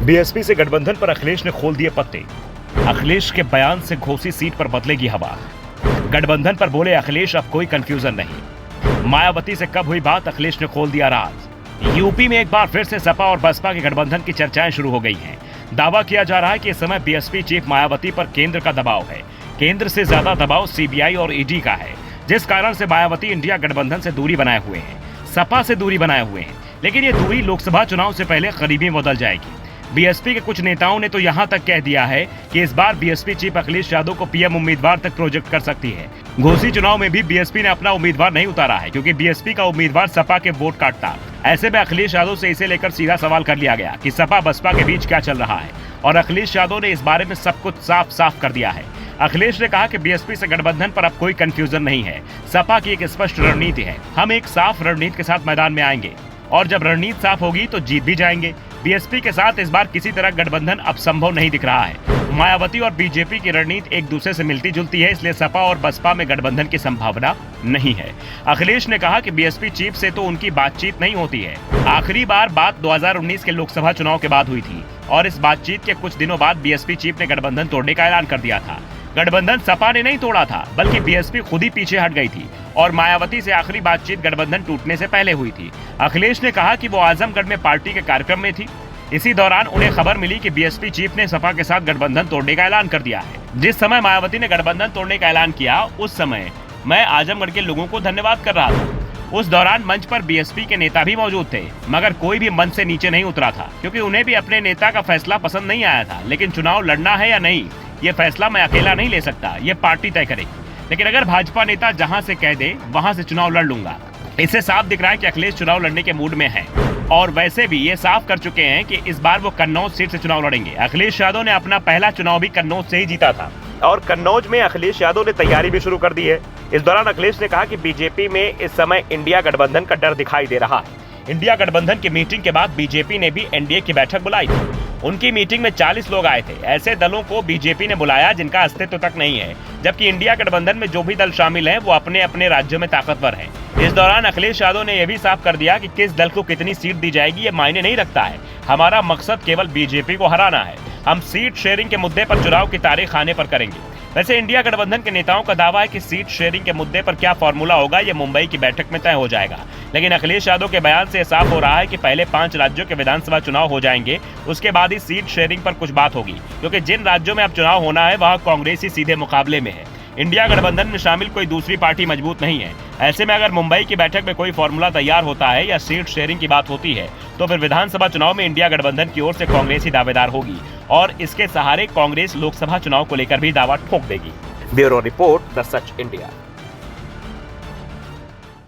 BSP से गठबंधन पर अखिलेश ने खोल दिए पत्ते। अखिलेश के बयान से घोसी सीट पर बदलेगी हवा। गठबंधन पर बोले अखिलेश, अब कोई कंफ्यूजन नहीं। मायावती से कब हुई बात, अखिलेश ने खोल दिया राज। यूपी में एक बार फिर से सपा और बसपा के गठबंधन की चर्चाएं शुरू हो गई हैं। दावा किया जा रहा है कि इस समय बीएसपी चीफ मायावती पर केंद्र का दबाव है। केंद्र से ज्यादा दबाव सीबीआई और ईडी का है, जिस कारण से मायावती इंडिया गठबंधन से दूरी बनाए हुए हैं, सपा से दूरी बनाए हुए हैं। लेकिन ये दूरी लोकसभा चुनाव से पहले करीबी में बदल जाएगी। बीएसपी के कुछ नेताओं ने तो यहां तक कह दिया है कि इस बार बीएसपी चीफ अखिलेश यादव को पीएम उम्मीदवार तक प्रोजेक्ट कर सकती है। घोसी चुनाव में भी बीएसपी ने अपना उम्मीदवार नहीं उतारा है, क्योंकि बीएसपी का उम्मीदवार सपा के वोट काटता। ऐसे में अखिलेश यादव से इसे लेकर सीधा सवाल कर लिया गया कि सपा बसपा के बीच क्या चल रहा है, और अखिलेश यादव ने इस बारे में सब कुछ साफ साफ कर दिया है। अखिलेश ने कहा कि बीएसपी से गठबंधन पर अब कोई कंफ्यूजन नहीं है। सपा की एक स्पष्ट रणनीति है। हम एक साफ रणनीति के साथ मैदान में आएंगे, और जब रणनीति साफ होगी तो जीत भी जाएंगे। बीएसपी के साथ इस बार किसी तरह गठबंधन अब संभव नहीं दिख रहा है। मायावती और बीजेपी की रणनीति एक दूसरे से मिलती जुलती है, इसलिए सपा और बसपा में गठबंधन की संभावना नहीं है। अखिलेश ने कहा कि बीएसपी चीफ से तो उनकी बातचीत नहीं होती है। आखिरी बार बात 2019 के लोकसभा चुनाव के बाद हुई थी, और इस बातचीत के कुछ दिनों बाद बीएसपी चीफ ने गठबंधन तोड़ने का ऐलान कर दिया था। गठबंधन सपा ने नहीं तोड़ा था, बल्कि बीएसपी खुद ही पीछे हट गई थी, और मायावती से आखिरी बातचीत गठबंधन टूटने से पहले हुई थी। अखिलेश ने कहा कि वो आजमगढ़ में पार्टी के कार्यक्रम में थी। इसी दौरान उन्हें खबर मिली कि बीएसपी चीफ ने सपा के साथ गठबंधन तोड़ने का ऐलान कर दिया है। जिस समय मायावती ने गठबंधन तोड़ने का ऐलान किया, उस समय मैं आजमगढ़ के लोगों को धन्यवाद कर रहा था। उस दौरान मंच पर बीएसपी के नेता भी मौजूद थे, मगर कोई भी मंच से नीचे नहीं उतरा था, क्योंकि उन्हें भी अपने नेता का फैसला पसंद नहीं आया था। लेकिन चुनाव लड़ना है या नहीं, ये फैसला मैं अकेला नहीं ले सकता, ये पार्टी तय करेगी। लेकिन अगर भाजपा नेता जहां से कह दे वहां से चुनाव लड़ लूंगा। इससे साफ दिख रहा है कि अखिलेश चुनाव लड़ने के मूड में है, और वैसे भी ये साफ कर चुके हैं कि इस बार वो कन्नौज सीट से चुनाव लड़ेंगे। अखिलेश यादव ने अपना पहला चुनाव भी कन्नौज से ही जीता था, और कन्नौज में अखिलेश यादव ने तैयारी भी शुरू कर दी है। इस दौरान अखिलेश ने कहा कि बीजेपी में इस समय इंडिया गठबंधन का डर दिखाई दे रहा है। इंडिया गठबंधन की मीटिंग के बाद बीजेपी ने भी एनडीए की बैठक बुलाई थी। उनकी मीटिंग में 40 लोग आए थे। ऐसे दलों को बीजेपी ने बुलाया जिनका अस्तित्व तक नहीं है, जबकि इंडिया गठबंधन में जो भी दल शामिल हैं वो अपने अपने राज्यों में ताकतवर हैं। इस दौरान अखिलेश यादव ने यह भी साफ कर दिया कि किस दल को कितनी सीट दी जाएगी ये मायने नहीं रखता है। हमारा मकसद केवल बीजेपी को हराना है। हम सीट शेयरिंग के मुद्दे पर चुनाव की तारीख आने पर करेंगे। वैसे इंडिया गठबंधन के नेताओं का दावा है कि सीट शेयरिंग के मुद्दे पर क्या फॉर्मूला होगा ये मुंबई की बैठक में तय हो जाएगा। लेकिन अखिलेश यादव के बयान से साफ हो रहा है कि पहले 5 राज्यों के विधानसभा चुनाव हो जाएंगे, उसके बाद ही सीट शेयरिंग पर कुछ बात होगी, क्योंकि जिन राज्यों में अब चुनाव होना है वहां कांग्रेस ही सीधे मुकाबले में है। इंडिया गठबंधन में शामिल कोई दूसरी पार्टी मजबूत नहीं है। ऐसे में अगर मुंबई की बैठक में कोई फॉर्मूला तैयार होता है या सीट शेयरिंग की बात होती है, तो फिर विधानसभा चुनाव में इंडिया गठबंधन की ओर से कांग्रेस ही दावेदार होगी, और इसके सहारे कांग्रेस लोकसभा चुनाव को लेकर भी दावा ठोक देगी। Bureau report, the such India.